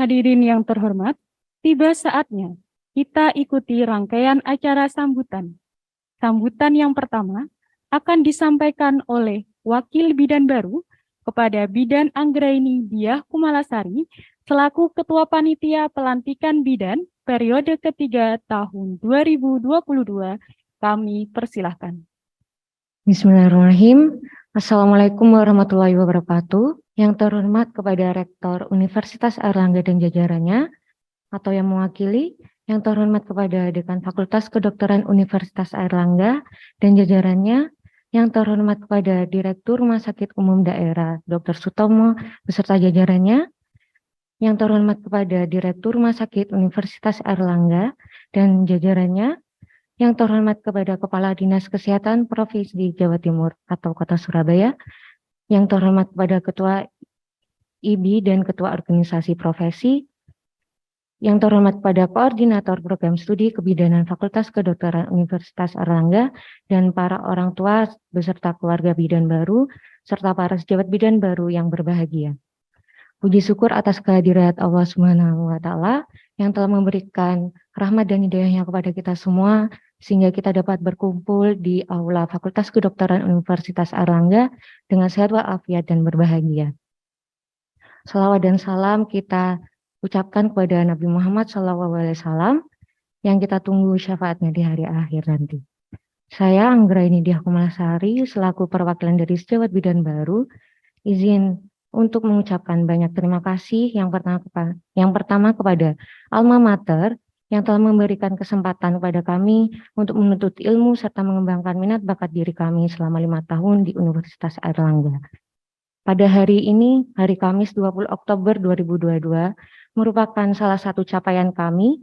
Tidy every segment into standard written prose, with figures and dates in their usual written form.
Hadirin yang terhormat, tiba saatnya kita ikuti rangkaian acara sambutan. Sambutan yang pertama akan disampaikan oleh Wakil Bidan Baru kepada Bidan Anggraini Diah Kumalasari selaku Ketua Panitia Pelantikan Bidan periode ketiga tahun 2022. Kami persilahkan. Bismillahirrahmanirrahim. Assalamualaikum warahmatullahi wabarakatuh. Yang terhormat kepada Rektor Universitas Airlangga dan jajarannya, atau yang mewakili, yang terhormat kepada Dekan Fakultas Kedokteran Universitas Airlangga dan jajarannya, yang terhormat kepada Direktur Rumah Sakit Umum Daerah Dr. Sutomo beserta jajarannya, yang terhormat kepada Direktur Rumah Sakit Universitas Airlangga dan jajarannya, yang terhormat kepada Kepala Dinas Kesehatan Provinsi Jawa Timur atau Kota Surabaya, yang terhormat kepada Ketua IBI dan Ketua Organisasi Profesi, yang terhormat kepada Koordinator Program Studi Kebidanan Fakultas Kedokteran Universitas Airlangga dan para orang tua beserta keluarga bidan baru, serta para sejawat bidan baru yang berbahagia. Puji syukur atas kehadirat Allah Subhanahu wa Ta'ala yang telah memberikan rahmat dan hidayahnya kepada kita semua, sehingga kita dapat berkumpul di Aula Fakultas Kedokteran Universitas Airlangga dengan sehat walafiat dan berbahagia. Salawat dan salam kita ucapkan kepada Nabi Muhammad SAW yang kita tunggu syafaatnya di hari akhir nanti. Saya Anggraini Diahkumalasari selaku perwakilan dari Sejawat Bidan Baru izin untuk mengucapkan banyak terima kasih yang pertama kepada Alma Mater yang telah memberikan kesempatan kepada kami untuk menuntut ilmu serta mengembangkan minat bakat diri kami selama 5 tahun di Universitas Airlangga. Pada hari ini, hari Kamis 20 Oktober 2022, merupakan salah satu capaian kami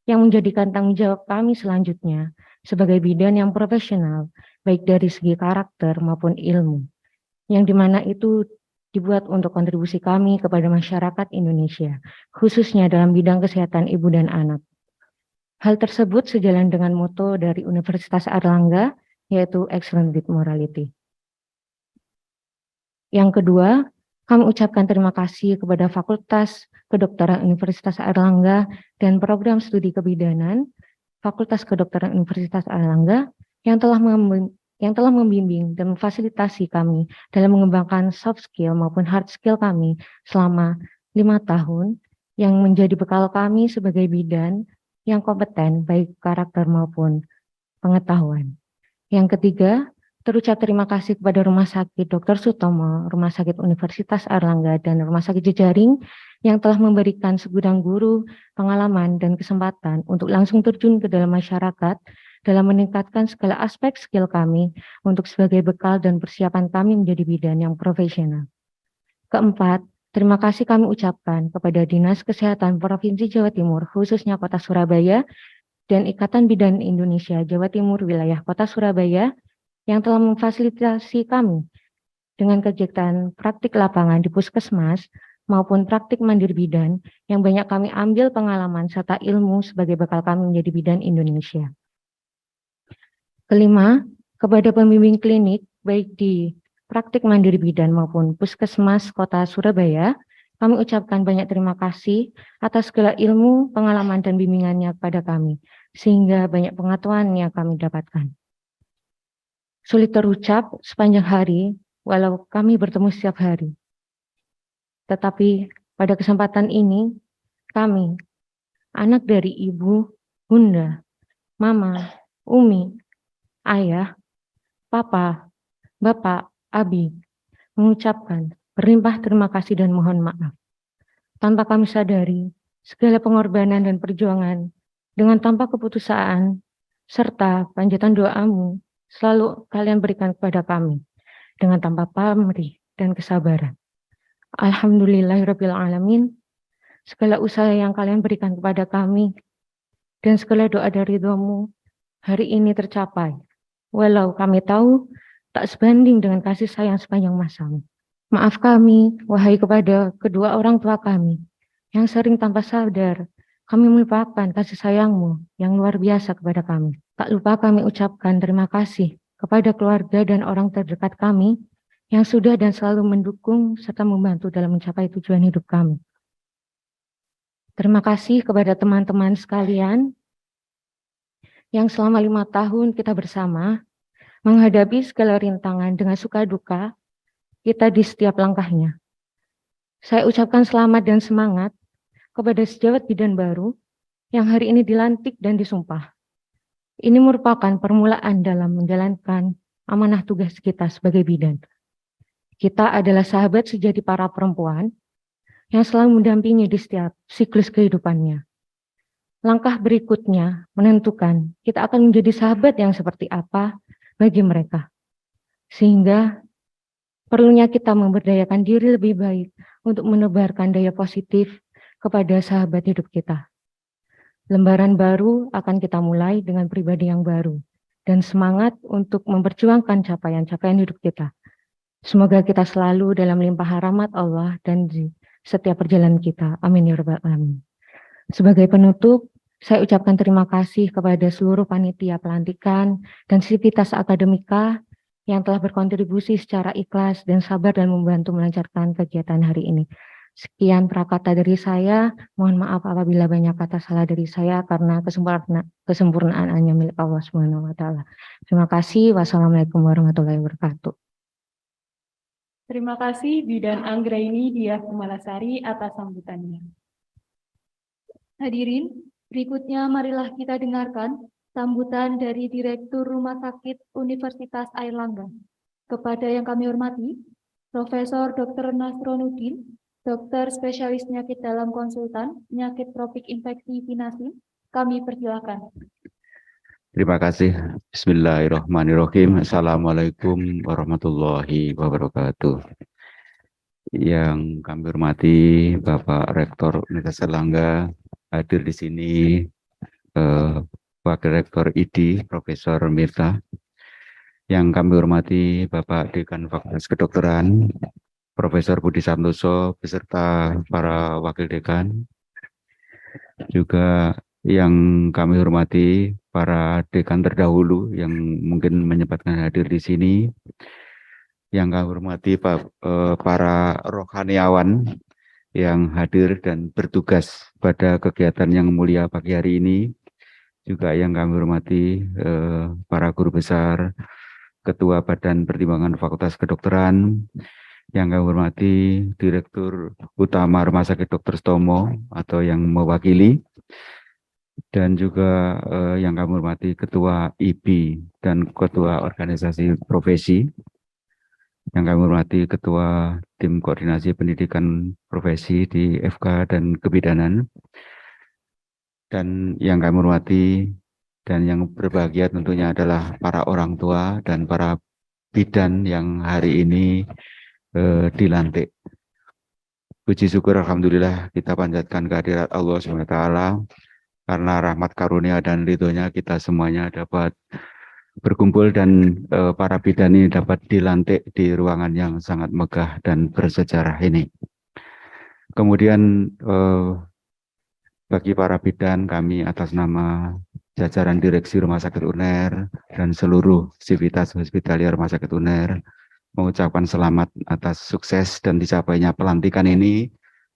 yang menjadikan tanggung jawab kami selanjutnya sebagai bidan yang profesional, baik dari segi karakter maupun ilmu, yang dimana itu dibuat untuk kontribusi kami kepada masyarakat Indonesia, khususnya dalam bidang kesehatan ibu dan anak. Hal tersebut sejalan dengan moto dari Universitas Airlangga, yaitu Excellence with Morality. Yang kedua, kami ucapkan terima kasih kepada Fakultas Kedokteran Universitas Airlangga dan Program Studi Kebidanan Fakultas Kedokteran Universitas Airlangga yang telah membimbing dan memfasilitasi kami dalam mengembangkan soft skill maupun hard skill kami selama 5 tahun yang menjadi bekal kami sebagai bidan yang kompeten baik karakter maupun pengetahuan. Yang ketiga, terucap terima kasih kepada Rumah Sakit Dr. Sutomo, Rumah Sakit Universitas Airlangga, dan Rumah Sakit Jejaring yang telah memberikan segudang guru, pengalaman, dan kesempatan untuk langsung terjun ke dalam masyarakat dalam meningkatkan segala aspek skill kami untuk sebagai bekal dan persiapan kami menjadi bidan yang profesional. Keempat, terima kasih kami ucapkan kepada Dinas Kesehatan Provinsi Jawa Timur, khususnya Kota Surabaya, dan Ikatan Bidan Indonesia Jawa Timur Wilayah Kota Surabaya, yang telah memfasilitasi kami dengan kegiatan praktik lapangan di puskesmas maupun praktik mandiri bidan yang banyak kami ambil pengalaman serta ilmu sebagai bekal kami menjadi bidan Indonesia. Kelima, kepada pembimbing klinik baik di praktik mandiri bidan maupun puskesmas Kota Surabaya, kami ucapkan banyak terima kasih atas segala ilmu, pengalaman, dan bimbingannya kepada kami, sehingga banyak pengetahuan yang kami dapatkan. Sulit terucap sepanjang hari, walau kami bertemu setiap hari. Tetapi pada kesempatan ini, kami, anak dari ibu, bunda, mama, umi, ayah, papa, bapak, abi, mengucapkan berlimpah terima kasih dan mohon maaf. Tanpa kami sadari, segala pengorbanan dan perjuangan, dengan tanpa keputusaan, serta panjatan doamu, selalu kalian berikan kepada kami, dengan tanpa pamrih dan kesabaran. Alhamdulillahirrabbilalamin, segala usaha yang kalian berikan kepada kami, dan segala doa dari ridhomu, hari ini tercapai. Walau kami tahu tak sebanding dengan kasih sayang sepanjang masamu. Maaf kami, wahai kepada kedua orang tua kami, yang sering tanpa sadar kami melupakan kasih sayangmu yang luar biasa kepada kami. Tak lupa kami ucapkan terima kasih kepada keluarga dan orang terdekat kami yang sudah dan selalu mendukung serta membantu dalam mencapai tujuan hidup kami. Terima kasih kepada teman-teman sekalian yang selama 5 tahun kita bersama menghadapi segala rintangan dengan suka duka kita di setiap langkahnya. Saya ucapkan selamat dan semangat kepada sejawat bidan baru yang hari ini dilantik dan disumpah. Ini merupakan permulaan dalam menjalankan amanah tugas kita sebagai bidan. Kita adalah sahabat sejati para perempuan yang selalu mendampingi di setiap siklus kehidupannya. Langkah berikutnya menentukan kita akan menjadi sahabat yang seperti apa bagi mereka. Sehingga perlunya kita memberdayakan diri lebih baik untuk menebarkan daya positif kepada sahabat hidup kita. Lembaran baru akan kita mulai dengan pribadi yang baru dan semangat untuk memperjuangkan capaian-capaian hidup kita. Semoga kita selalu dalam limpahan rahmat Allah dan di setiap perjalanan kita. Amin ya rabbal alamin. Sebagai penutup, saya ucapkan terima kasih kepada seluruh panitia pelantikan dan sivitas akademika yang telah berkontribusi secara ikhlas dan sabar dan membantu melancarkan kegiatan hari ini. Sekian prakata dari saya. Mohon maaf apabila banyak kata salah dari saya karena kesempurnaan hanya milik Allah Subhanahu wa taala. Terima kasih. Wassalamualaikum warahmatullahi wabarakatuh. Terima kasih Bidan Anggraini Diah Kumalasari atas sambutannya. Hadirin, berikutnya marilah kita dengarkan sambutan dari Direktur Rumah Sakit Universitas Airlangga. Kepada yang kami hormati, Profesor Dr. Nasronuddin, Dokter Spesialis Penyakit Dalam Konsultan, Penyakit Tropik Infeksi Vinasin, kami persilakan. Terima kasih. Bismillahirrahmanirrahim. Assalamualaikum warahmatullahi wabarakatuh. Yang kami hormati Bapak Rektor Universitas Airlangga, hadir di sini Wakil Rektor ID Profesor Mirta. Yang kami hormati Bapak Dekan Fakultas Kedokteran Profesor Budi Santoso beserta para wakil dekan. Juga yang kami hormati para dekan terdahulu yang mungkin menyempatkan hadir di sini. Yang kami hormati para rohaniawan yang hadir dan bertugas pada kegiatan yang mulia pagi hari ini. Juga yang kami hormati para guru besar, Ketua Badan Pertimbangan Fakultas Kedokteran, yang kami hormati Direktur Utama Rumah Sakit Dr. Sutomo atau yang mewakili, dan juga yang kami hormati Ketua IPI dan Ketua Organisasi Profesi, yang kami hormati Ketua Tim Koordinasi Pendidikan Profesi di FK dan Kebidanan, dan yang kami hormati dan yang berbahagia tentunya adalah para orang tua dan para bidan yang hari ini dilantik. Puji syukur alhamdulillah kita panjatkan kehadirat Allah SWT karena rahmat karunia dan ridhonya kita semuanya dapat berkumpul dan para bidan ini dapat dilantik di ruangan yang sangat megah dan bersejarah ini. Kemudian bagi para bidan, kami atas nama jajaran Direksi Rumah Sakit UNER dan seluruh sivitas hospitalier Rumah Sakit UNER mengucapkan selamat atas sukses dan dicapainya pelantikan ini.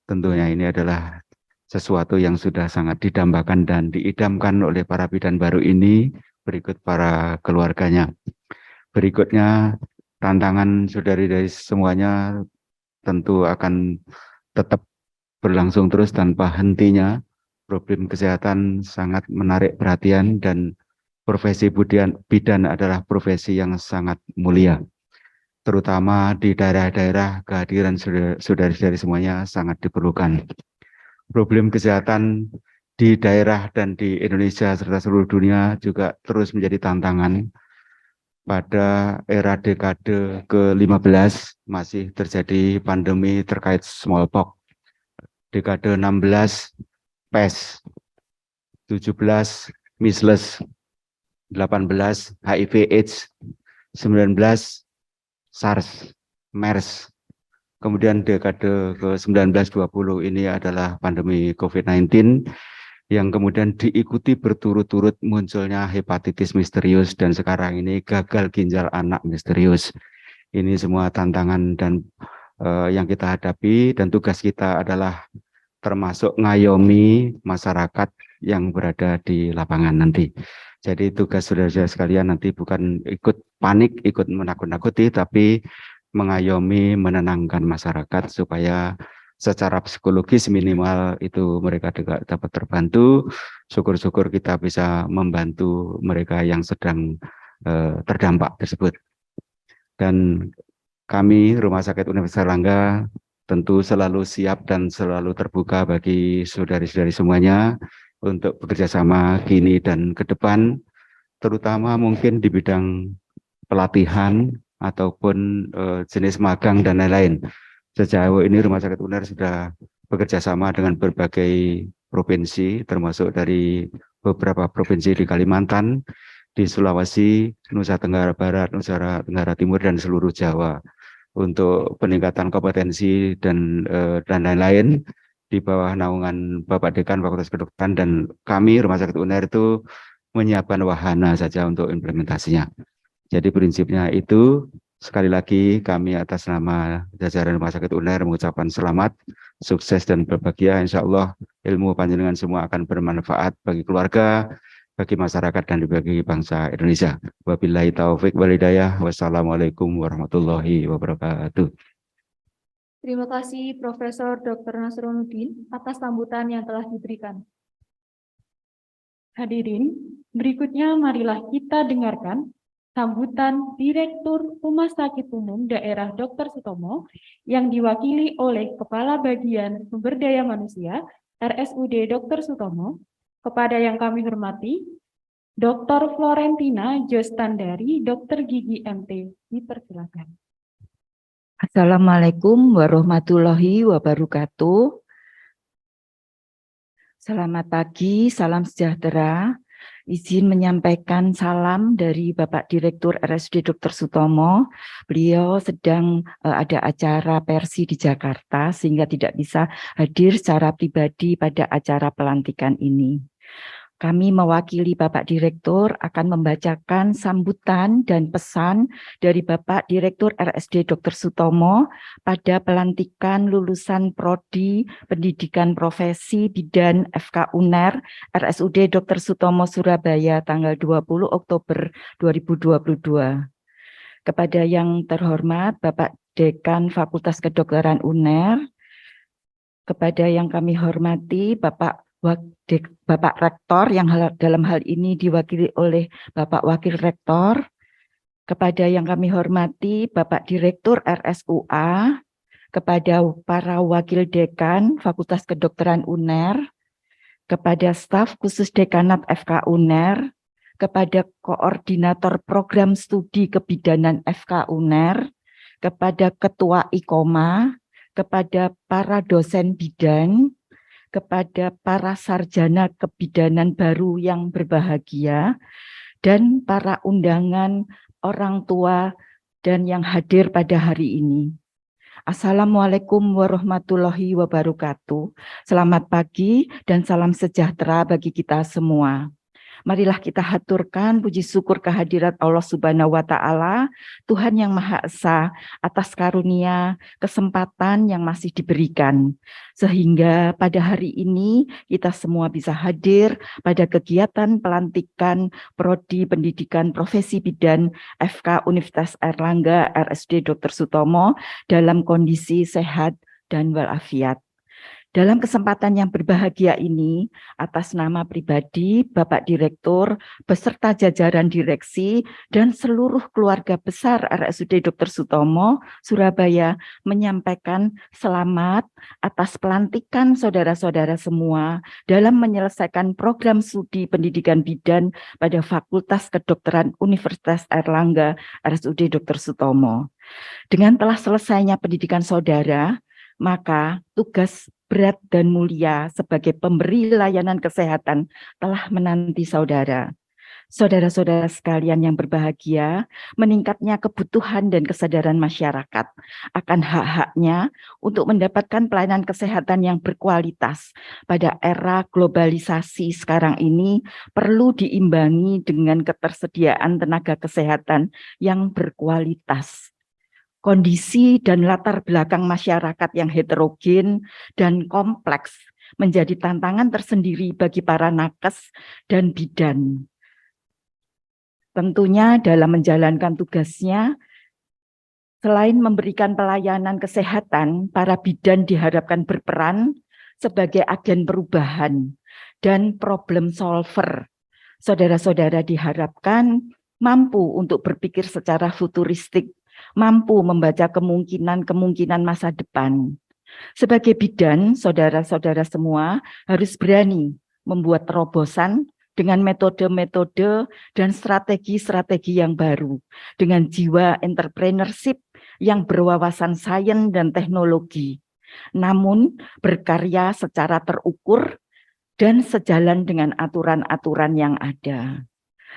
Tentunya ini adalah sesuatu yang sudah sangat didambakan dan diidamkan oleh para bidan baru ini, berikut para keluarganya. Berikutnya, tantangan saudari dari semuanya tentu akan tetap berlangsung terus tanpa hentinya. Problem kesehatan sangat menarik perhatian dan profesi bidan adalah profesi yang sangat mulia. Terutama di daerah-daerah kehadiran saudari-saudari semuanya sangat diperlukan. Problem kesehatan di daerah dan di Indonesia serta seluruh dunia juga terus menjadi tantangan. Pada era dekade ke-15 masih terjadi pandemi terkait smallpox. Dekade 16 PES, 17 measles, 18 HIV AIDS, 19 SARS, MERS. Kemudian dekade ke-19-20 ini adalah pandemi COVID-19 yang kemudian diikuti berturut-turut munculnya hepatitis misterius dan sekarang ini gagal ginjal anak misterius. Ini semua tantangan dan yang kita hadapi, dan tugas kita adalah termasuk ngayomi masyarakat yang berada di lapangan nanti. Jadi tugas saudara-saudara sekalian nanti bukan ikut panik, ikut menakut-nakuti, tapi mengayomi, menenangkan masyarakat supaya secara psikologis minimal itu mereka juga dapat terbantu. Syukur-syukur kita bisa membantu mereka yang sedang terdampak tersebut. Dan kami Rumah Sakit Universitas Airlangga tentu selalu siap dan selalu terbuka bagi saudari-saudari semuanya untuk bekerja sama kini dan ke depan, terutama mungkin di bidang pelatihan ataupun jenis magang dan lain-lain. Sejauh ini Rumah Sakit UNER sudah bekerja sama dengan berbagai provinsi, termasuk dari beberapa provinsi di Kalimantan, di Sulawesi, Nusa Tenggara Barat, Nusa Tenggara Timur, dan seluruh Jawa, untuk peningkatan kompetensi dan lain-lain di bawah naungan Bapak Dekan Fakultas Kedokteran, dan kami Rumah Sakit UNER itu menyiapkan wahana saja untuk implementasinya. Jadi prinsipnya itu Sekali lagi kami atas nama jajaran Rumah Sakit UNER mengucapkan selamat, sukses dan berbahagia. Insya Allah ilmu panjenengan semua akan bermanfaat bagi keluarga, bagi masyarakat dan bagi bangsa Indonesia. Wabillahi taufik wal hidayah. Wassalamualaikum warahmatullahi wabarakatuh. Terima kasih Profesor Dr. Nasronuddin atas sambutan yang telah diberikan. Hadirin, berikutnya marilah kita dengarkan sambutan Direktur Rumah Sakit Umum Daerah Dr. Sutomo yang diwakili oleh Kepala Bagian Sumber Daya Manusia RSUD Dr. Sutomo, kepada yang kami hormati Dr. Florentina Jostandari, Dr. Gigi MT. Dipersilakan. Assalamualaikum warahmatullahi wabarakatuh. Selamat pagi, salam sejahtera. Izin menyampaikan salam dari Bapak Direktur RSUD Dr. Sutomo. Beliau sedang ada acara persi di Jakarta sehingga tidak bisa hadir secara pribadi pada acara pelantikan ini. Kami mewakili Bapak Direktur akan membacakan sambutan dan pesan dari Bapak Direktur RSUD Dr. Sutomo pada pelantikan lulusan Prodi Pendidikan Profesi Bidan FK UNER RSUD Dr. Sutomo Surabaya tanggal 20 Oktober 2022. Kepada yang terhormat Bapak Dekan Fakultas Kedokteran UNER, kepada yang kami hormati Bapak Rektor yang dalam hal ini diwakili oleh Bapak Wakil Rektor, kepada yang kami hormati Bapak Direktur RSUA, kepada para Wakil Dekan Fakultas Kedokteran UNER, kepada staf khusus Dekanat FK UNER, kepada Koordinator Program Studi Kebidanan FK UNER, kepada Ketua IKOMA, kepada para dosen bidan, kepada para sarjana kebidanan baru yang berbahagia, dan para undangan orang tua dan yang hadir pada hari ini. Assalamualaikum warahmatullahi wabarakatuh. Selamat pagi dan salam sejahtera bagi kita semua. Marilah kita haturkan puji syukur kehadirat Allah Subhanahu wa Ta'ala, Tuhan yang Maha Esa, atas karunia kesempatan yang masih diberikan, sehingga pada hari ini kita semua bisa hadir pada kegiatan pelantikan Prodi Pendidikan Profesi Bidan FK Universitas Airlangga RSUD Dr. Sutomo dalam kondisi sehat dan walafiat. Dalam kesempatan yang berbahagia ini, atas nama pribadi, Bapak Direktur, beserta jajaran direksi, dan seluruh keluarga besar RSUD Dr. Sutomo, Surabaya, menyampaikan selamat atas pelantikan saudara-saudara semua dalam menyelesaikan program studi pendidikan bidan pada Fakultas Kedokteran Universitas Airlangga RSUD Dr. Sutomo. Dengan telah selesainya pendidikan saudara, maka tugas berat dan mulia sebagai pemberi layanan kesehatan telah menanti saudara. Saudara-saudara sekalian yang berbahagia, meningkatnya kebutuhan dan kesadaran masyarakat akan hak-haknya untuk mendapatkan pelayanan kesehatan yang berkualitas pada era globalisasi sekarang ini perlu diimbangi dengan ketersediaan tenaga kesehatan yang berkualitas. Kondisi dan latar belakang masyarakat yang heterogen dan kompleks menjadi tantangan tersendiri bagi para nakes dan bidan. Tentunya dalam menjalankan tugasnya, selain memberikan pelayanan kesehatan, para bidan diharapkan berperan sebagai agen perubahan dan problem solver. Saudara-saudara diharapkan mampu untuk berpikir secara futuristik, mampu membaca kemungkinan-kemungkinan masa depan. Sebagai bidan, saudara-saudara semua harus berani membuat terobosan dengan metode-metode dan strategi-strategi yang baru, dengan jiwa entrepreneurship yang berwawasan sains dan teknologi, namun berkarya secara terukur dan sejalan dengan aturan-aturan yang ada.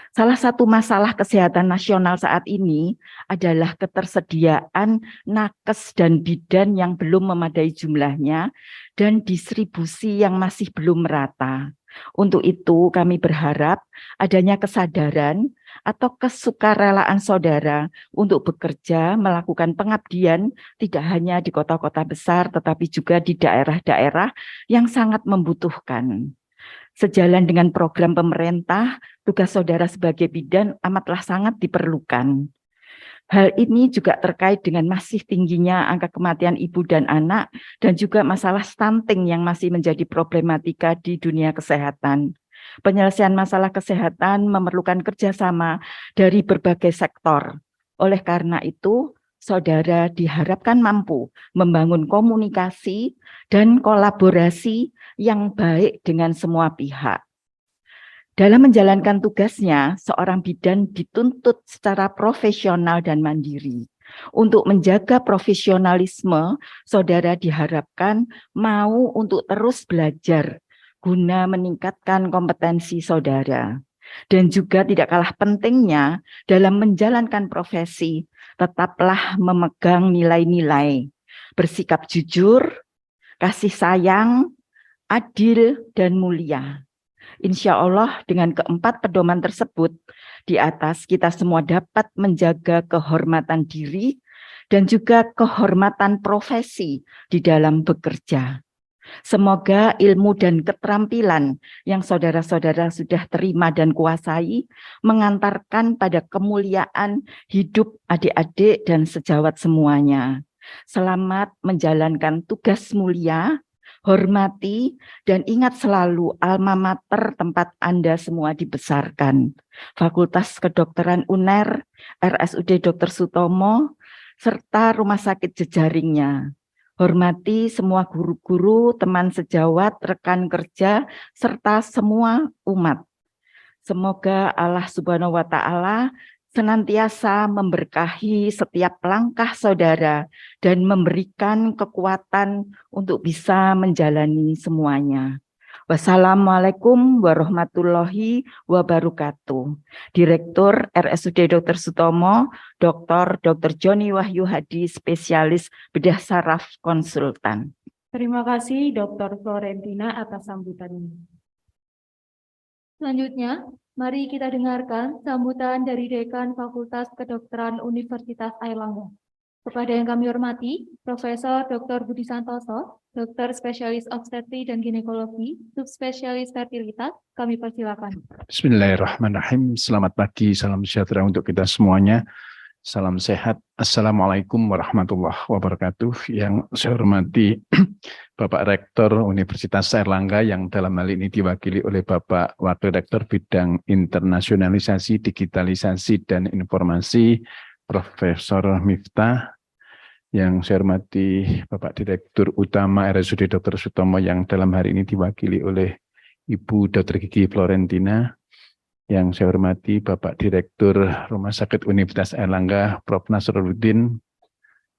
Salah satu masalah kesehatan nasional saat ini adalah ketersediaan nakes dan bidan yang belum memadai jumlahnya dan distribusi yang masih belum merata. Untuk itu kami berharap adanya kesadaran atau kesukarelaan saudara untuk bekerja melakukan pengabdian tidak hanya di kota-kota besar tetapi juga di daerah-daerah yang sangat membutuhkan. Sejalan dengan program pemerintah, tugas saudara sebagai bidan amatlah sangat diperlukan. Hal ini juga terkait dengan masih tingginya angka kematian ibu dan anak dan juga masalah stunting yang masih menjadi problematika di dunia kesehatan. Penyelesaian masalah kesehatan memerlukan kerjasama dari berbagai sektor. Oleh karena itu, saudara diharapkan mampu membangun komunikasi dan kolaborasi yang baik dengan semua pihak. Dalam menjalankan tugasnya, seorang bidan dituntut secara profesional dan mandiri. Untuk menjaga profesionalisme, saudara diharapkan mau untuk terus belajar guna meningkatkan kompetensi saudara. Dan juga tidak kalah pentingnya dalam menjalankan profesi, tetaplah memegang nilai-nilai, bersikap jujur, kasih sayang, adil, dan mulia. Insya Allah dengan keempat pedoman tersebut di atas kita semua dapat menjaga kehormatan diri dan juga kehormatan profesi di dalam bekerja. Semoga ilmu dan keterampilan yang saudara-saudara sudah terima dan kuasai mengantarkan pada kemuliaan hidup adik-adik dan sejawat semuanya. Selamat menjalankan tugas mulia. Hormati dan ingat selalu alma mater tempat Anda semua dibesarkan. Fakultas Kedokteran UNER, RSUD Dr. Sutomo, serta rumah sakit jejaringnya. Hormati semua guru-guru, teman sejawat, rekan kerja, serta semua umat. Semoga Allah Subhanahu wa Ta'ala senantiasa memberkahi setiap langkah saudara dan memberikan kekuatan untuk bisa menjalani semuanya. Wassalamualaikum warahmatullahi wabarakatuh. Direktur RSUD Dr. Sutomo, Dr. Joni Wahyu Hadi, spesialis bedah saraf konsultan. Terima kasih Dr. Florentina atas sambutannya. Selanjutnya, mari kita dengarkan sambutan dari Dekan Fakultas Kedokteran Universitas Airlangga. Kepada yang kami hormati, Profesor Dr. Budi Santoso, Dokter Spesialis Obstetri dan Ginekologi, Subspesialis Fertilitas, kami persilakan. Bismillahirrahmanirrahim. Selamat pagi, salam sejahtera untuk kita semuanya. Salam sehat. Assalamualaikum warahmatullahi wabarakatuh. Yang saya hormati Bapak Rektor Universitas Airlangga yang dalam hal ini diwakili oleh Bapak Wakil Rektor Bidang Internasionalisasi, Digitalisasi, dan Informasi, Profesor Miftah. Yang saya hormati Bapak Direktur Utama RSUD Dr. Sutomo yang dalam hari ini diwakili oleh Ibu Dr. Gigi Florentina. Yang saya hormati Bapak Direktur Rumah Sakit Universitas Airlangga, Prof. Nasruddin.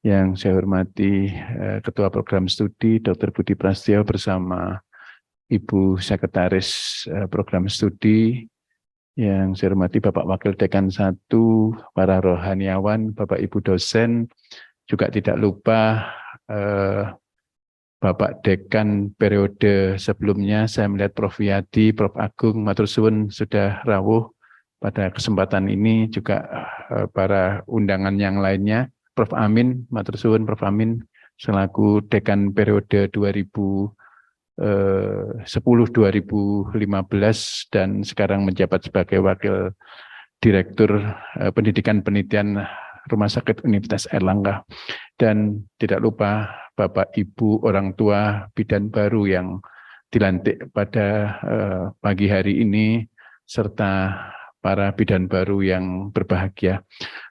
Yang saya hormati Ketua Program Studi, Dr. Budi Prasetyo bersama Ibu Sekretaris Program Studi. Yang saya hormati Bapak Wakil Dekan 1, para rohaniawan, Bapak Ibu dosen, juga tidak lupa Bapak Dekan periode sebelumnya, saya melihat Prof. Yadi, Prof. Agung, matur suwun sudah rawuh pada kesempatan ini, juga para undangan yang lainnya, Prof. Amin, matur suwun Prof. Amin, selaku Dekan periode 2010-2015 dan sekarang menjabat sebagai Wakil Direktur Pendidikan Penelitian Rumah Sakit Universitas Airlangga. Dan tidak lupa Bapak Ibu orang tua bidan baru yang dilantik pada pagi hari ini, serta para bidan baru yang berbahagia.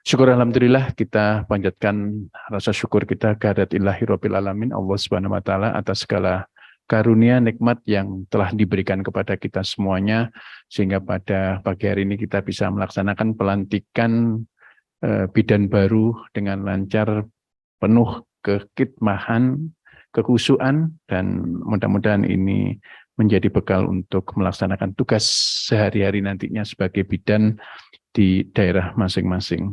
Syukur alhamdulillah, kita panjatkan rasa syukur kita kehadirat Rabbil Alamin, Allah Subhanahu wa Ta'ala, atas segala karunia nikmat yang telah diberikan kepada kita semuanya, sehingga pada pagi hari ini kita bisa melaksanakan pelantikan bidan baru dengan lancar, penuh kekitmahan, kekhusyuan, dan mudah-mudahan ini menjadi bekal untuk melaksanakan tugas sehari-hari nantinya sebagai bidan di daerah masing-masing.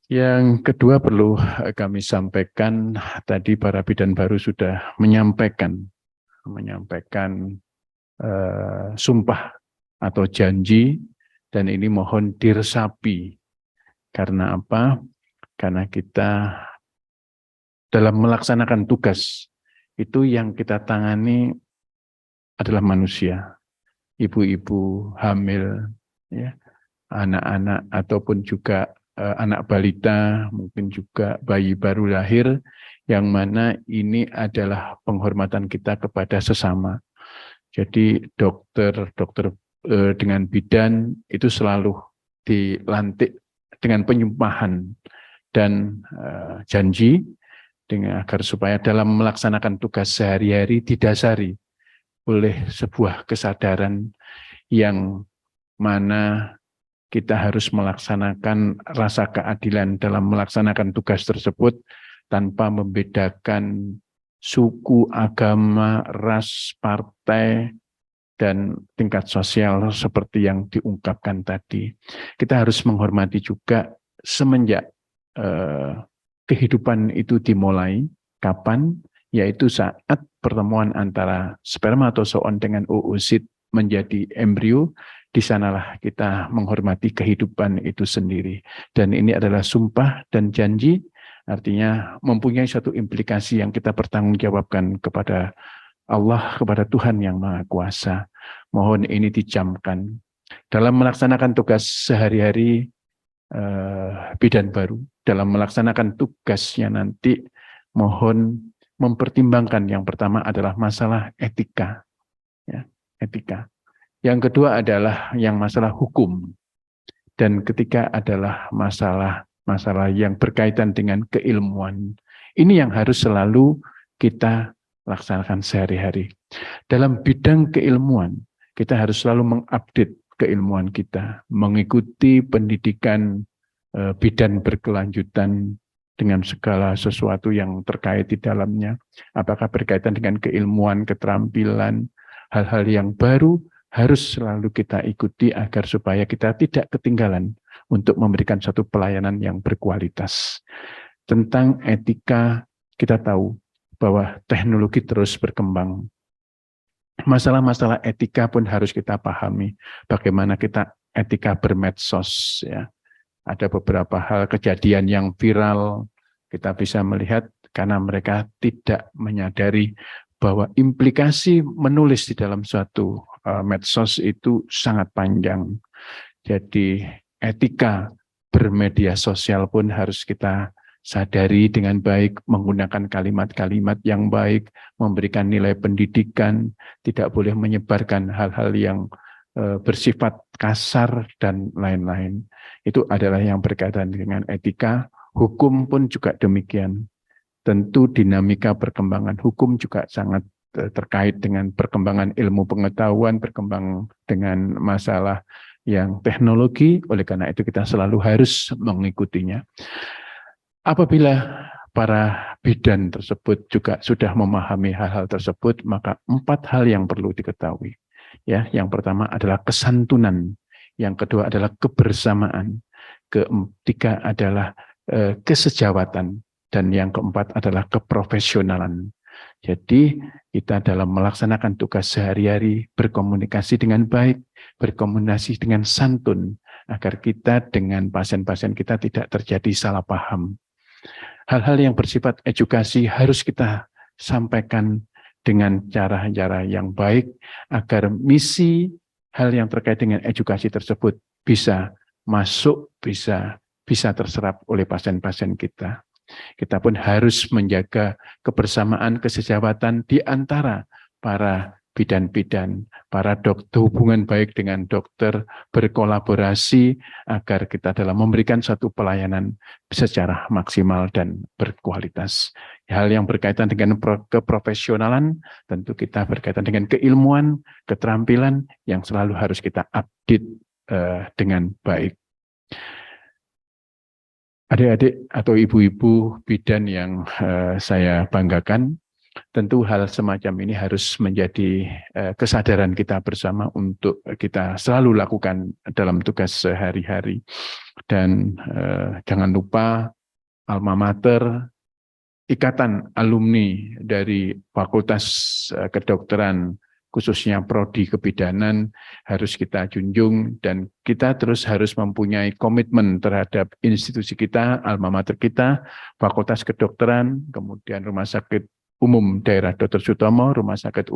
Yang kedua perlu kami sampaikan, tadi para bidan baru sudah menyampaikan sumpah atau janji, dan ini mohon diresapi. Karena apa? Karena kita dalam melaksanakan tugas itu yang kita tangani adalah manusia, ibu-ibu hamil, ya, anak-anak ataupun juga anak balita, mungkin juga bayi baru lahir, yang mana ini adalah penghormatan kita kepada sesama. Jadi dokter dengan bidan itu selalu dilantik dengan penyumpahan dan janji, dengan agar supaya dalam melaksanakan tugas sehari-hari didasari oleh sebuah kesadaran yang mana kita harus melaksanakan rasa keadilan dalam melaksanakan tugas tersebut tanpa membedakan suku, agama, ras, partai, dan tingkat sosial seperti yang diungkapkan tadi. Kita harus menghormati juga semenjak kehidupan itu dimulai, kapan, yaitu saat pertemuan antara spermatozoon dengan oosit menjadi embrio. Di sanalah kita menghormati kehidupan itu sendiri. Dan ini adalah sumpah dan janji, artinya mempunyai suatu implikasi yang kita pertanggungjawabkan kepada Allah, kepada Tuhan yang Maha Kuasa. Mohon ini dicamkan. Dalam melaksanakan tugas sehari-hari bidan baru, dalam melaksanakan tugasnya nanti, mohon mempertimbangkan yang pertama adalah masalah etika. Ya, etika. Yang kedua adalah yang masalah hukum. Dan ketiga adalah masalah yang berkaitan dengan keilmuan. Ini yang harus selalu kita laksanakan sehari-hari. Dalam bidang keilmuan, kita harus selalu mengupdate keilmuan kita, mengikuti pendidikan bidan berkelanjutan dengan segala sesuatu yang terkait di dalamnya. Apakah berkaitan dengan keilmuan, keterampilan, hal-hal yang baru, harus selalu kita ikuti agar supaya kita tidak ketinggalan untuk memberikan satu pelayanan yang berkualitas. Tentang etika, kita tahu bahwa teknologi terus berkembang. Masalah-masalah etika pun harus kita pahami. Bagaimana kita etika bermedsos, ya. Ada beberapa hal kejadian yang viral, kita bisa melihat karena mereka tidak menyadari bahwa implikasi menulis di dalam suatu medsos itu sangat panjang. Jadi etika bermedia sosial pun harus kita sadari dengan baik, menggunakan kalimat-kalimat yang baik, memberikan nilai pendidikan, tidak boleh menyebarkan hal-hal yang bersifat kasar dan lain-lain. Itu adalah yang berkaitan dengan etika. Hukum pun juga demikian. Tentu dinamika perkembangan hukum juga sangat terkait dengan perkembangan ilmu pengetahuan, berkembang dengan masalah yang teknologi, oleh karena itu kita selalu harus mengikutinya. Apabila para bidan tersebut juga sudah memahami hal-hal tersebut, maka 4 hal yang perlu diketahui. Ya, yang pertama adalah kesantunan, yang kedua adalah kebersamaan, ketiga adalah kesejawatan, dan yang keempat adalah keprofesionalan. Jadi kita dalam melaksanakan tugas sehari-hari berkomunikasi dengan baik, berkomunikasi dengan santun, agar kita dengan pasien-pasien kita tidak terjadi salah paham. Hal-hal yang bersifat edukasi harus kita sampaikan dengan cara-cara yang baik, agar misi hal yang terkait dengan edukasi tersebut bisa masuk, bisa terserap oleh pasien-pasien kita. Kita pun harus menjaga kebersamaan, kesejawatan di antara para bidan-bidan, para dokter, hubungan baik dengan dokter, berkolaborasi agar kita dalam memberikan satu pelayanan secara maksimal dan berkualitas. Hal yang berkaitan dengan keprofesionalan, tentu kita berkaitan dengan keilmuan, keterampilan yang selalu harus kita update dengan baik. Adik-adik atau ibu-ibu bidan yang saya banggakan, tentu hal semacam ini harus menjadi kesadaran kita bersama untuk kita selalu lakukan dalam tugas sehari-hari. Dan jangan lupa alma mater, ikatan alumni dari Fakultas Kedokteran khususnya prodi kebidanan harus kita junjung, dan kita terus harus mempunyai komitmen terhadap institusi kita, alma mater kita, Fakultas Kedokteran, kemudian Rumah Sakit Umum Daerah Dr. Sutomo, Rumah Sakit